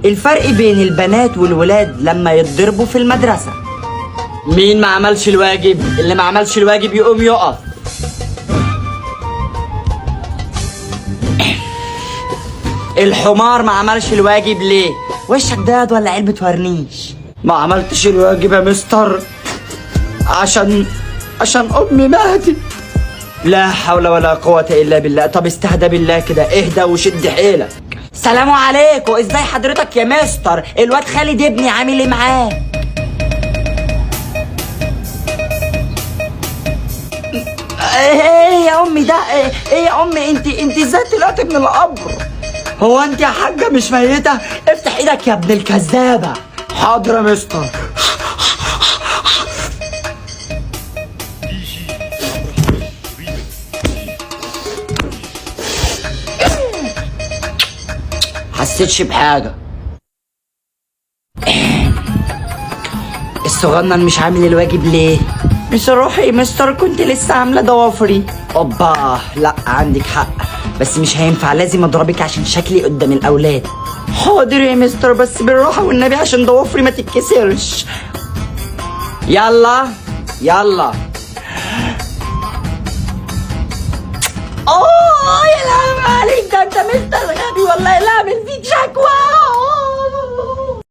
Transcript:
الفرق بين البنات والولاد لما يتضربوا في المدرسة. مين ما عملش الواجب؟ اللي ما عملش الواجب يقوم يقف. الحمار ما عملش الواجب ليه؟ وشك داد ولا علبة ورنيش؟ ما عملتش الواجب يا مستر عشان امي ماتت. لا حول ولا قوة الا بالله. طب استهدى بالله كده، اهدى وشد حيلك. سلام عليكم، ازاي حضرتك يا مستر؟ الواد خالد ابني عامل ايه معاه؟ ايه يا امي ده؟ ايه يا امي انت ازاي طلعت من القبر؟ هو انت يا حاجة مش ميتة؟ افتح ايدك يا ابن الكذابة. حاضر يا مستر. حسيتش بحاجة. الصغنن مش عامل الواجب ليه؟ بصراحة يا مستر كنت لسه عاملة ضوافري. اوبا لا عندك حق، بس مش هينفع، لازم اضربك عشان شكلي قدام الاولاد. حاضر يا مستر، بس بالراحة والنبي عشان ضوافري ما تتكسرش. يلا يلا. اوه يا لهوي عليك، ده انت مستر غبي والله، لا اعمل فيك شكوى.